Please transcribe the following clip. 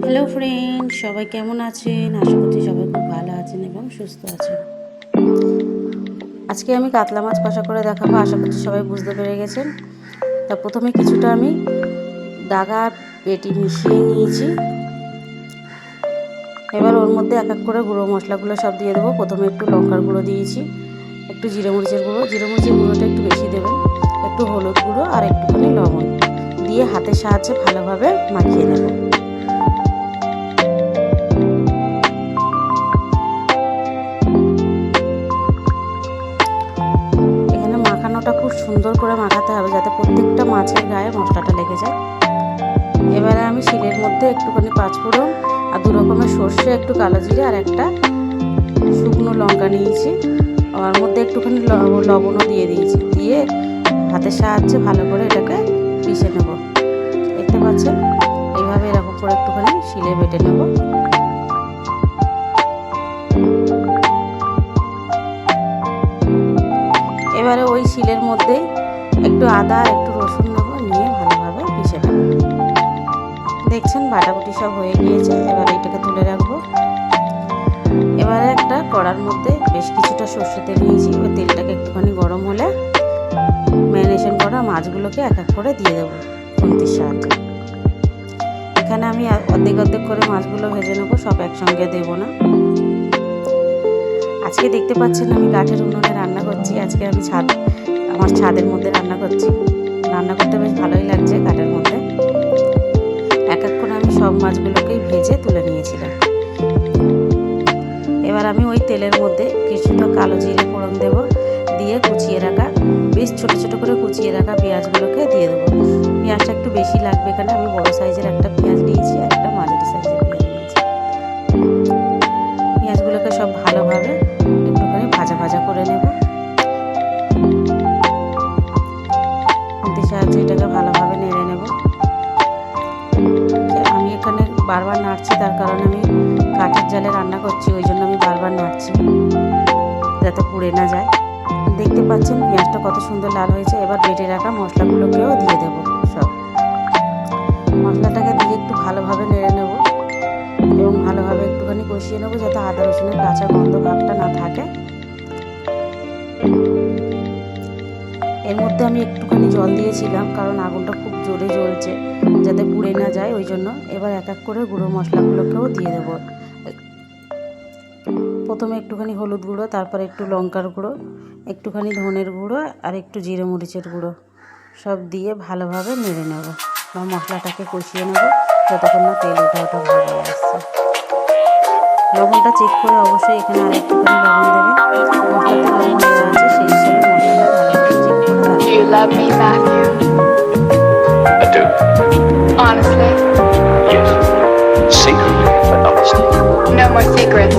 Hello friend, সবাই কেমন আছেন? আশা করছি সবাই খুব ভালো আছেন এবং সুস্থ আছেন। আজকে আমি কাতলা মাছ কষা করে দেখাবো। আশা করছি সবাই বুঝতে পেরে গেছেন। তা প্রথমে কিছুটা আমি ডাগা পেটি মিশিয়ে নিয়েছি। এবার ওর মধ্যে এক এক করে গুঁড়ো মশলাগুলো সব দিয়ে দেবো। প্রথমে একটু লঙ্কার গুঁড়ো দিয়েছি, একটু জিরে মরিচের গুঁড়োটা একটু বেশি দেবেন, একটু হলুদ গুঁড়ো আর একটুখানি লবণ দিয়ে হাতের সাহায্যে ভালোভাবে মাখিয়ে নেব। মাখানোটা খুব সুন্দর করে মাখাতে হবে যাতে প্রত্যেকটা মাছের গায়ে মশলাটা লেগে যায়। এবারে আমি শিলের মধ্যে একটুখানি পাঁচফোড়ন আর দু রকমের সর্ষে, একটু কালো জিরে আর একটা শুকনো লঙ্কা নিয়েছি। ওর মধ্যে একটুখানি লবণও দিয়ে দিয়েছি, দিয়ে হাতের সাহায্যে ভালো করে এটাকে পিষে নেব। দেখতে পাচ্ছেন, এইভাবে এরকম করে একটুখানি শিলে বেটে নেব। এবারে ওই শিলের মধ্যে একটু আদা আর একটু রসুন নেবো, নিয়ে ভালোভাবে পিষে নেব। দেখছেন বাটাবুটি সব হয়ে গিয়েছে। এবার এটাকে তুলে রাখবো। এবারে একটা কড়ার মধ্যে বেশ কিছুটা সর্ষে তেল নিয়েছি। ওই তেলটাকে একটুখানি গরম হলে ম্যারিনেশন করা মাছগুলোকে এক এক করে দিয়ে দেবো খুন্তির সাহায্যে। এখানে আমি অর্ধেক অর্ধেক করে মাছগুলো ভেজে নেবো, সব একসঙ্গে দেবো না। আজকে দেখতে পাচ্ছেন আমি কাঠের উনুনে রান্না করছি। আজকে আমি আমার ছাদের মধ্যে রান্না করছি। রান্না করতে বেশ ভালোই লাগছে কাঠের মধ্যে। এক এক করে আমি সব মাছগুলোকেই ভেজে তুলে নিয়েছিলাম। এবার আমি ওই তেলের মধ্যে কিছুটা কালো জিরে ফোড়ন দেবো, দিয়ে কুচিয়ে রাখা বেশ ছোট ছোট করে কুচিয়ে রাখা পেঁয়াজগুলোকে দিয়ে দেবো। পেঁয়াজটা একটু বেশি লাগবে, এখানে আমি বড় সাইজের একটা পেঁয়াজ নিয়েছি আর একটা মাঝারি সাইজের পেঁয়াজ নিয়েছি। পেঁয়াজগুলোকে সব ভালোভাবে একটুখানি ভাজা ভাজা করে নেব। খুন্তির সাহায্যে এটাকে ভালোভাবে নেড়ে নেব। আমি এখানে বারবার নাড়ছি, তার কারণে আমি কাঠের জালে রান্না করছি, ওই জন্য আমি বারবার নাড়ছি যাতে পুড়ে না যায়। দেখতে পাচ্ছেন পেঁয়াজটা কত সুন্দর লাল হয়েছে। এবার বেটে রাখা মশলাগুলোকেও দিয়ে দেবো। সব মশলাটাকে দিয়ে একটু ভালোভাবে নেড়ে নেব এবং ভালোভাবে একটুখানি কষিয়ে নেবো যাতে আদা রসুনের কাঁচা গন্ধ ভাবটা না থাকে। এর মধ্যে আমি একটুখানি জল দিয়েছিলাম, কারণ আগুনটা খুব জোরে জ্বলছে, যাতে পুড়ে না যায় ওই জন্য। এবার এক এক করে গুঁড়ো মশলাগুলোকেও দিয়ে দেবো। প্রথমে একটুখানি হলুদ গুঁড়ো, তারপরে একটু লঙ্কার গুঁড়ো, একটুখানি ধনের গুঁড়ো আর একটু জিরে মরিচের গুঁড়ো সব দিয়ে ভালোভাবে নেড়ে নেব বা মশলাটাকে কষিয়ে নেব যতক্ষণ না তেল ওঠা ভালো আসছে। লবণটা চেক করে অবশ্যই এখানে আর একটুখানি লবণ দেবে। মশলাতে লবণ দেওয়া আছে, সেই হিসেবে মশলাটা ভালোভাবে চেক করে রাখবে। Do you love me, Matthew? I do. Honestly? Yes. Secretly, but honestly. No more secrets.